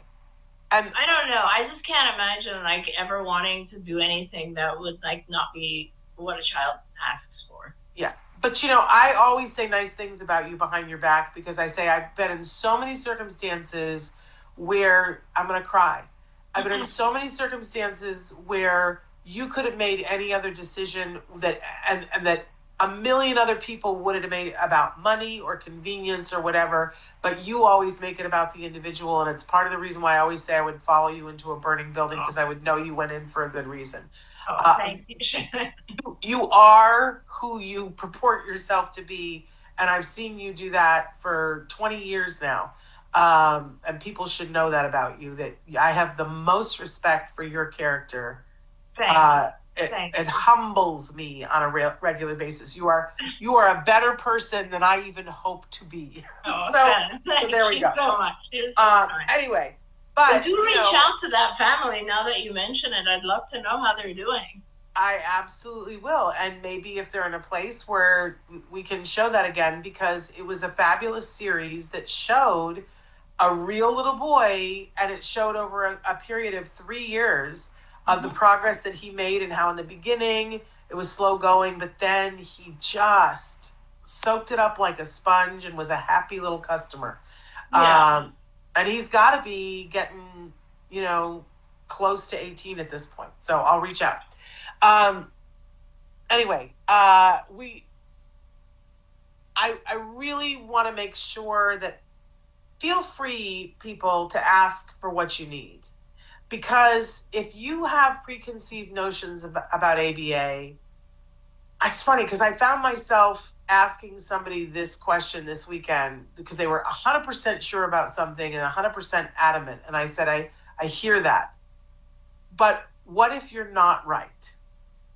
And I don't know. I just can't imagine, ever wanting to do anything that would, not be what a child asks for. Yeah. But, I always say nice things about you behind your back because I say I've been in so many circumstances where I'm going to cry. I've been in so many circumstances where you could have made any other decision that a million other people would have made about money or convenience or whatever, but you always make it about the individual, and it's part of the reason why I always say I would follow you into a burning building because I would know you went in for a good reason. Thank you. You are who you purport yourself to be, and I've seen you do that for 20 years now, and people should know that about you, that I have the most respect for your character. It humbles me on a regular basis. You are a better person than I even hope to be. So there we go. So much. Anyway, but do reach out to that family now that you mention it. I'd love to know how they're doing. I absolutely will, and maybe if they're in a place where we can show that again, because it was a fabulous series that showed a real little boy, and it showed over a period of 3 years of the progress that he made and how in the beginning it was slow going, but then he just soaked it up like a sponge and was a happy little customer. Yeah. And he's got to be getting, close to 18 at this point. So I'll reach out. anyway, I really want to make sure that feel free, people, to ask for what you need. Because if you have preconceived notions about ABA, it's funny because I found myself asking somebody this question this weekend because they were 100% sure about something and 100% adamant. And I said, I hear that. But what if you're not right?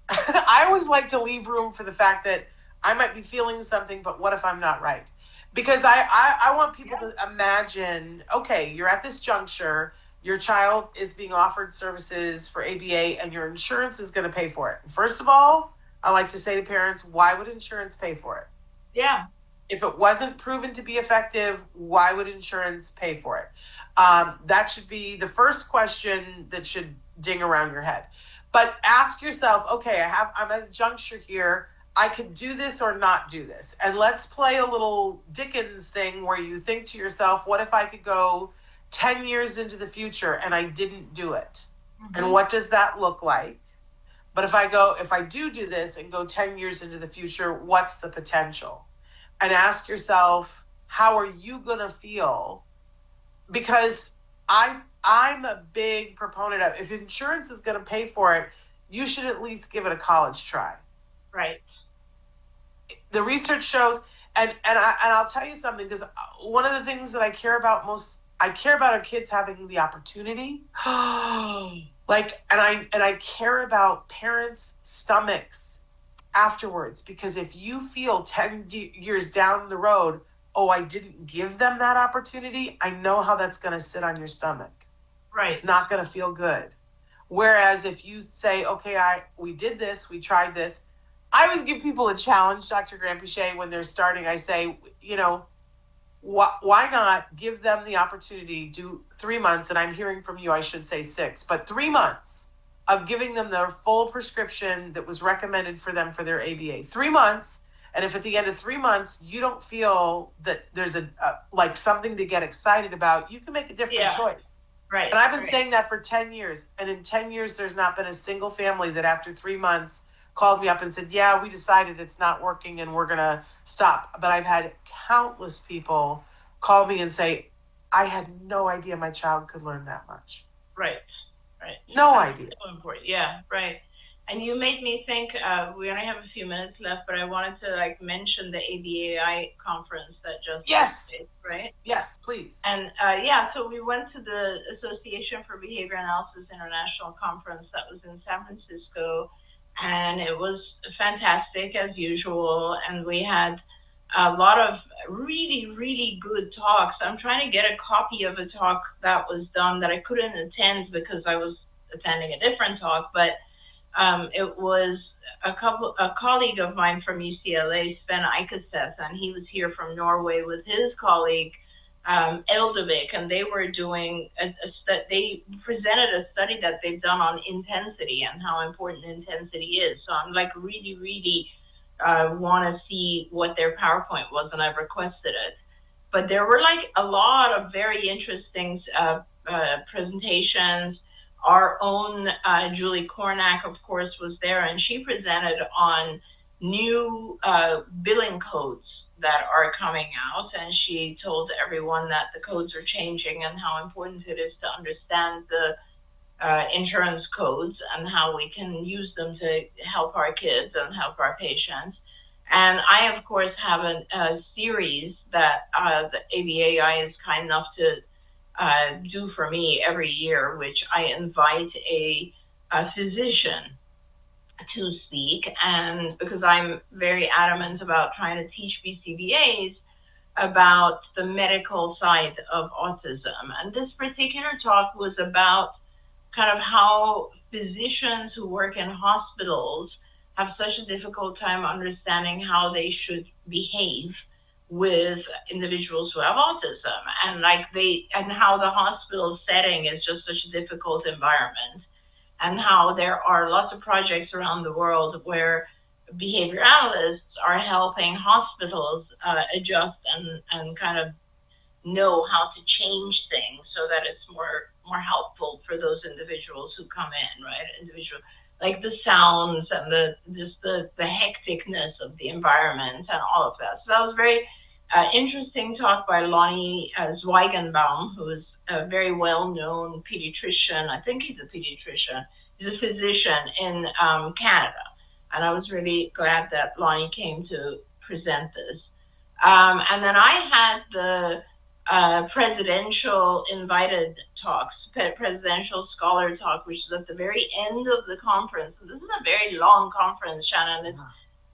I always like to leave room for the fact that I might be feeling something, but what if I'm not right? Because I want people to imagine, okay, you're at this juncture, your child is being offered services for ABA and your insurance is going to pay for it. First of all, I like to say to parents, why would insurance pay for it? Yeah. If it wasn't proven to be effective, why would insurance pay for it? That should be the first question that should ding around your head. But ask yourself, okay, I'm at a juncture here. I could do this or not do this. And let's play a little Dickens thing where you think to yourself, what if I could go 10 years into the future and I didn't do it? Mm-hmm. And what does that look like? But if I do this and go 10 years into the future, what's the potential? And ask yourself, how are you going to feel? Because I'm a big proponent of, if insurance is going to pay for it, you should at least give it a college try. Right. The research shows, and I'll tell you something, because one of the things that I care about most, I care about our kids having the opportunity. And I care about parents' stomachs afterwards, because if you feel 10 years down the road, oh, I didn't give them that opportunity, I know how that's going to sit on your stomach. Right. It's not going to feel good. Whereas if you say, okay, we did this, we tried this. I always give people a challenge, Dr. Granpeesheh, when they're starting. I say, why not give them the opportunity, do 3 months, and I'm hearing from you, I should say 6, but 3 months of giving them their full prescription that was recommended for them for their ABA. 3 months, and if at the end of 3 months you don't feel that there's like something to get excited about, you can make a different choice. Right. And I've been saying that for 10 years, and in 10 years there's not been a single family that after 3 months called me up and said, yeah, we decided it's not working and we're going to stop. But I've had countless people call me and say, I had no idea my child could learn that much. Right. No That's idea. So important. Yeah, right. And you made me think, we only have a few minutes left, but I wanted to mention the ABAI conference that just took place, right? Yes, please. And so we went to the Association for Behavior Analysis International Conference that was in San Francisco. And it was fantastic as usual. And we had a lot of really, really good talks. I'm trying to get a copy of a talk that was done that I couldn't attend because I was attending a different talk. But it was a colleague of mine from UCLA, Sven Eikeseth, and he was here from Norway with his colleague, Eldevik, and they were doing they presented a study that they've done on intensity and how important intensity is. So I'm really, really want to see what their PowerPoint was, and I've requested it. But there were a lot of very interesting presentations. Our own Julie Kornack, of course, was there, and she presented on new billing codes that are coming out, and she told everyone that the codes are changing and how important it is to understand the insurance codes and how we can use them to help our kids and help our patients. And I, of course, have a series that the ABAI is kind enough to do for me every year, which I invite a physician to speak, and because I'm very adamant about trying to teach BCBAs about the medical side of autism. And this particular talk was about kind of how physicians who work in hospitals have such a difficult time understanding how they should behave with individuals who have autism, and how the hospital setting is just such a difficult environment. And how there are lots of projects around the world where behavior analysts are helping hospitals adjust and kind of know how to change things so that it's more helpful for those individuals who come in, right? like the sounds and the hecticness of the environment and all of that. So that was very interesting talk by Lonnie Zweigenbaum, who is a very well-known pediatrician. I think he's a pediatrician. He's a physician in Canada. And I was really glad that Lonnie came to present this. And then I had the presidential invited talks, presidential scholar talk, which is at the very end of the conference. And this is a very long conference, Shannon. It's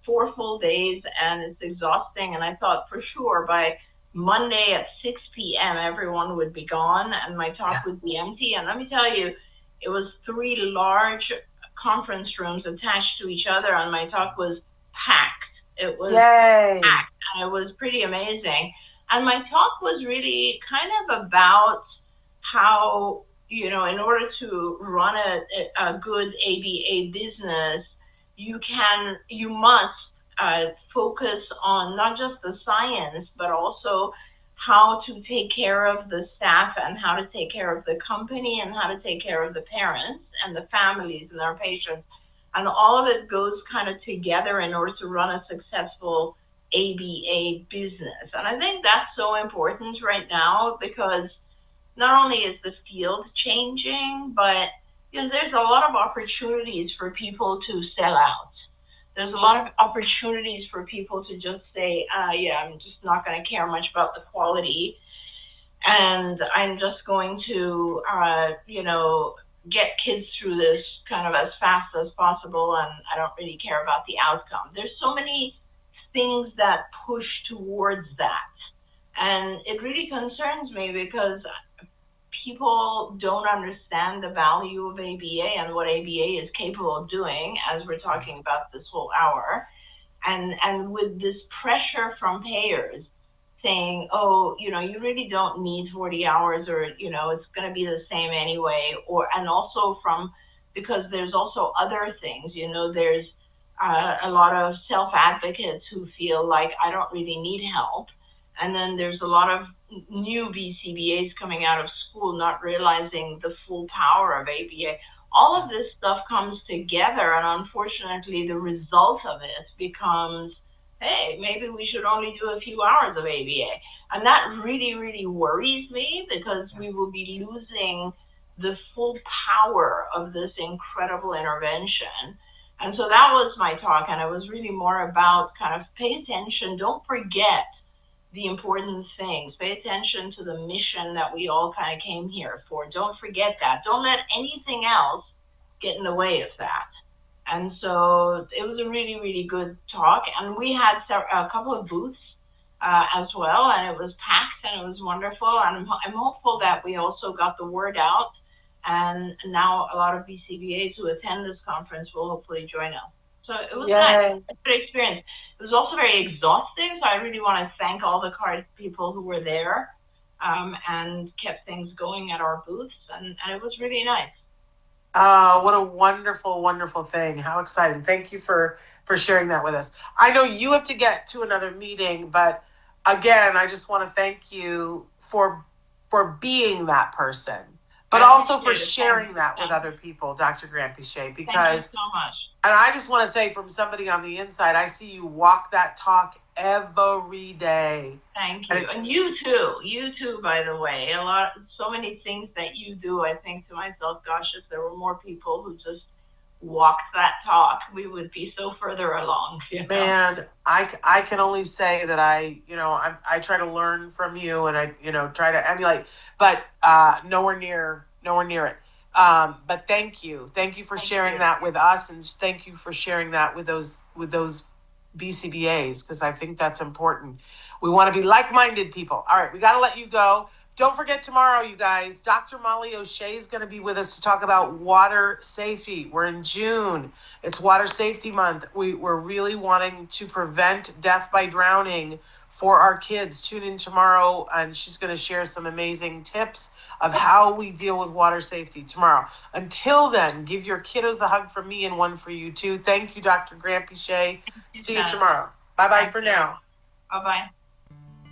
4 full days and it's exhausting. And I thought for sure by Monday at 6 p.m. everyone would be gone and my talk would be empty. And let me tell you, it was 3 large conference rooms attached to each other, and my talk was packed. It was packed, and it was pretty amazing. And my talk was really kind of about how, you know, in order to run a good ABA business, you must focus on not just the science, but also how to take care of the staff and how to take care of the company and how to take care of the parents and the families and our patients. And all of it goes kind of together in order to run a successful ABA business. And I think that's so important right now because not only is the field changing, but you know, there's a lot of opportunities for people to sell out. There's a lot of opportunities for people to just say, yeah, I'm just not going to care much about the quality. And I'm just going to, you know, get kids through this kind of as fast as possible. And I don't really care about the outcome. There's so many things that push towards that. And it really concerns me because people don't understand the value of ABA and what ABA is capable of doing, as we're talking about this whole hour. And with this pressure from payers saying, oh, you know, you really don't need 40 hours or, you know, it's going to be the same anyway. And also because there's also other things, you know, there's a lot of self-advocates who feel like I don't really need help. And then there's a lot of new BCBAs coming out of school not realizing the full power of ABA. All of this stuff comes together, and unfortunately the result of it becomes, hey, maybe we should only do a few hours of ABA. And that really, really worries me because we will be losing the full power of this incredible intervention. And so that was my talk, and it was really more about kind of pay attention, don't forget the important things. Pay attention to the mission that we all kind of came here for. Don't forget that. Don't let anything else get in the way of that. And so it was a really, really good talk. And we had a couple of booths as well, and it was packed and it was wonderful. And I'm hopeful that we also got the word out. And now a lot of BCBAs who attend this conference will hopefully join us. So it was nice. A good experience. It was also very exhausting. So I really want to thank all the card people who were there and kept things going at our booths. And it was really nice. What a wonderful, wonderful thing. How exciting. Thank you for sharing that with us. I know you have to get to another meeting, but again, I just want to thank you for being that person, but also for sharing that with other people, Dr. Granpeesheh, because thank you so much. And I just want to say from somebody on the inside, I see you walk that talk every day. Thank you. And you too, by the way. So many things that you do, I think to myself, gosh, if there were more people who just walked that talk, we would be so further along. You know? Man, I can only say that I try to learn from you and I, try to emulate, but nowhere near it. But thank you for sharing that with us, and thank you for sharing that with those BCBAs, because I think that's important. We want to be like-minded people. All right, we got to let you go. Don't forget tomorrow, you guys, Dr. Molly O'Shea is going to be with us to talk about water safety. We're in June. It's Water Safety Month. We're really wanting to prevent death by drowning for our kids. Tune in tomorrow, and she's going to share some amazing tips of how we deal with water safety tomorrow. Until then, give your kiddos a hug from me and one for you too. Thank you, Dr. Granpeesheh. See you tomorrow. Bye-bye for now. Bye-bye.